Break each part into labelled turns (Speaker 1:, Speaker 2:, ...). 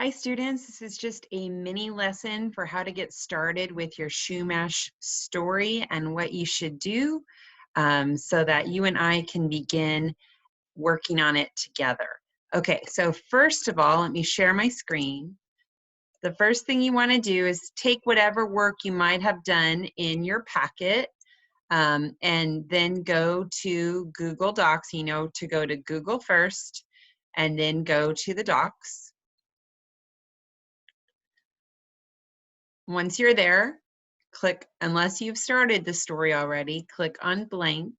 Speaker 1: Hi students, this is just a mini lesson for how to get started with your Shumash story and what you should do so that you and I can begin working on it together. Okay, so first of all, let me share my screen. The first thing you want to do is take whatever work you might have done in your packet and then go to Google Docs. You know to go to Google first and then go to the Docs. Once you're there, click, unless you've started the story already, click on blank.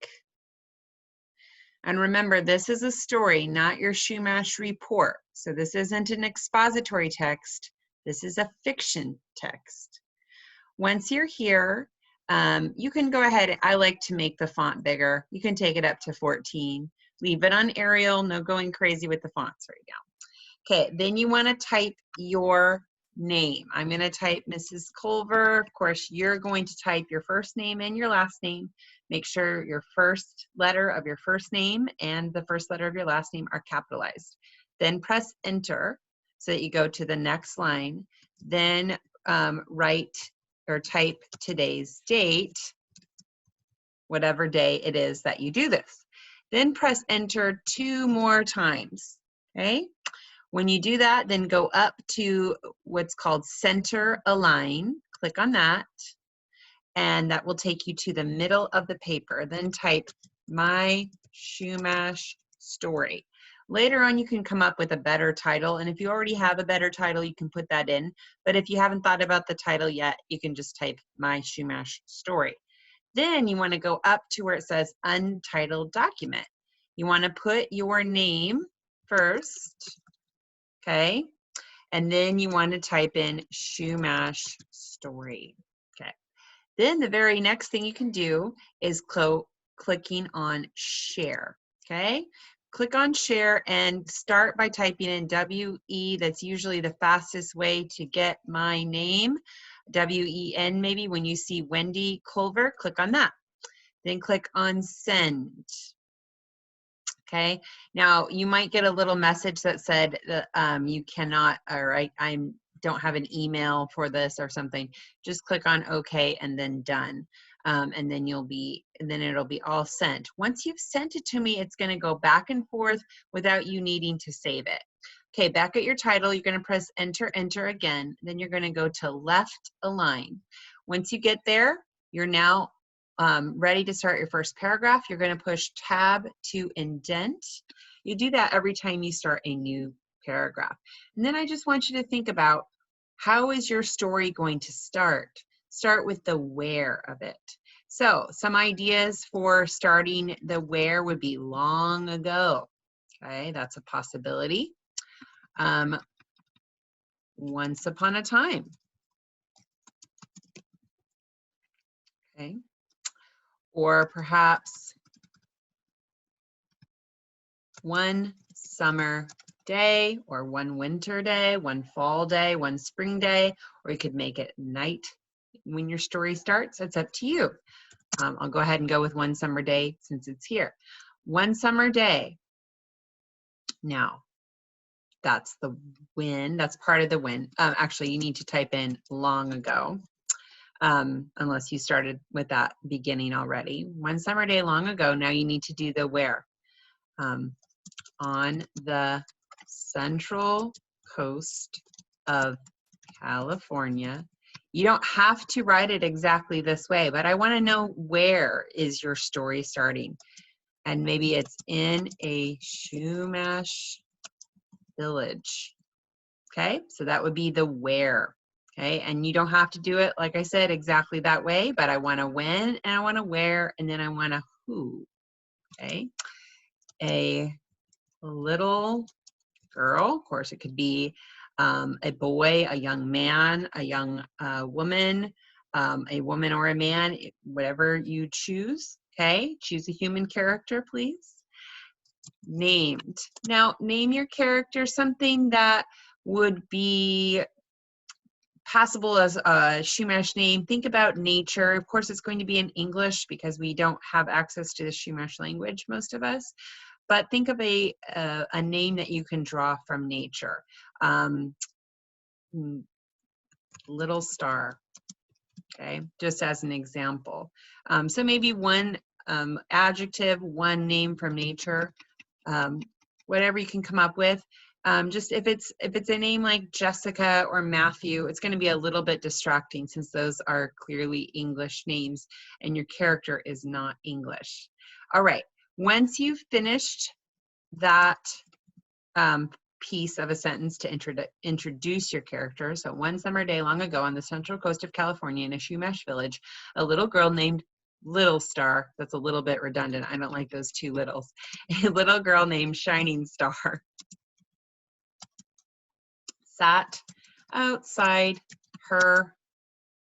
Speaker 1: And remember, this is a story, not your Shumash report. So this isn't an expository text. This is a fiction text. Once you're here, you can go ahead. I like to make the font bigger. You can take it up to 14. Leave it on Arial. No going crazy with the fonts right now. Okay, then you want to type your name. I'm going to type Mrs. Culver. Of course, you're going to type your first name and your last name. Make sure your first letter of your first name and the first letter of your last name are capitalized. Then press enter so that you go to the next line. Then write or type today's date, whatever day it is that you do this. Then press enter 2 more times, okay? When you do that, then go up to what's called center align. Click on that, and that will take you to the middle of the paper. Then type my Shumash story. Later on, you can come up with a better title, and if you already have a better title, you can put that in. But if you haven't thought about the title yet, you can just type my Shumash story. Then you want to go up to where it says untitled document. You want to put your name first. Okay, and then you want to type in Shumash story. Okay, then the very next thing you can do is clicking on share. Okay, click on share and start by typing in WE. That's usually the fastest way to get my name. WEN, maybe when you see Wendy Culver, click on that. Then click on send. Okay, now you might get a little message that said that you cannot, or I don't have an email for this or something. Just click on OK and then done. And then it'll be all sent. Once you've sent it to me, it's going to go back and forth without you needing to save it. Okay, back at your title, you're going to press enter, enter again. Then you're going to go to left align. Once you get there, you're now ready to start your first paragraph. You're going to push tab to indent. You do that every time you start a new paragraph. And then I just want you to think about, how is your story going to start? Start with the where of it. So some ideas for starting the where would be long ago. Okay, that's a possibility. Once upon a time. Okay. Or perhaps one summer day, or one winter day, one fall day, one spring day, or you could make it night when your story starts. It's up to you. I'll go ahead and go with one summer day since it's here. One summer day. Now, that's the when, that's part of the when. Actually, you need to type in long ago. Unless you started with that beginning already. One summer day long ago. Now you need to do the where. On the central coast of California. You don't have to write it exactly this way, but I want to know, where is your story starting? And maybe it's in a Shumash village. Okay, so that would be the where. Okay, and you don't have to do it, like I said, exactly that way, but I want a when, and I want a where, and then I want a who. Okay, a little girl, of course it could be a boy, a young man, a young woman, a woman or a man, whatever you choose. Okay, choose a human character, please. Named. Now, name your character something that would be passable as a Shumash name. Think about nature. Of course, it's going to be in English because we don't have access to the Shumash language, most of us. But think of a name that you can draw from nature. little star. Okay, just as an example. So maybe one adjective, one name from nature, whatever you can come up with. Just if it's a name like Jessica or Matthew, it's going to be a little bit distracting since those are clearly English names and your character is not English. All right, once you've finished that piece of a sentence to introduce your character. So one summer day long ago on the central coast of California in a Chumash village, a little girl named Little Star, that's a little bit redundant, I don't like those two littles, a little girl named Shining Star sat outside her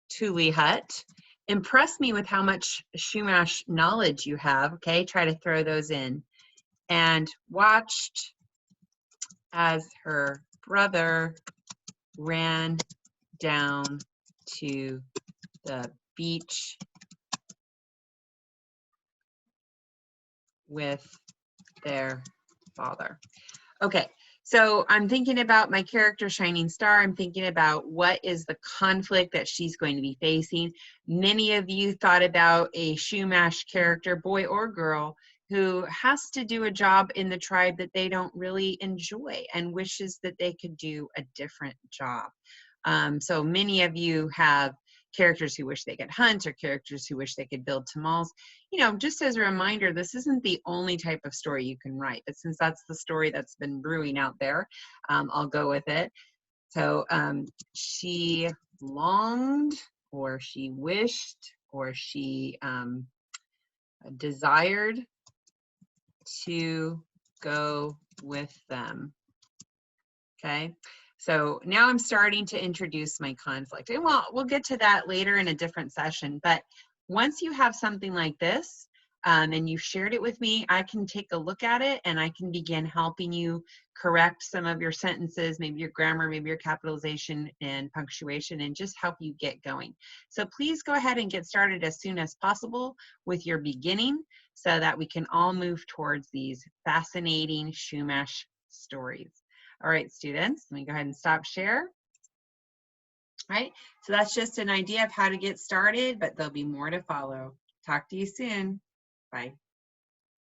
Speaker 1: tule hut. Impress me with how much Chumash knowledge you have, okay? Try to throw those in. And watched as her brother ran down to the beach with their father. Okay, so I'm thinking about my character Shining Star. I'm thinking about what is the conflict that she's going to be facing. Many of you thought about a Chumash character, boy or girl, who has to do a job in the tribe that they don't really enjoy and wishes that they could do a different job. So many of you have characters who wish they could hunt or characters who wish they could build tamales. You know, just as a reminder, this isn't the only type of story you can write, but since that's the story that's been brewing out there, I'll go with it. So she longed, or she wished, or she desired to go with them. Okay, so now I'm starting to introduce my conflict, and we'll get to that later in a different session. But once you have something like this and you've shared it with me, I can take a look at it and I can begin helping you correct some of your sentences, maybe your grammar, maybe your capitalization and punctuation, and just help you get going. So please go ahead and get started as soon as possible with your beginning so that we can all move towards these fascinating Chumash stories. All right, students, let me go ahead and stop share. All right, so that's just an idea of how to get started, but there'll be more to follow. Talk to you soon. Bye.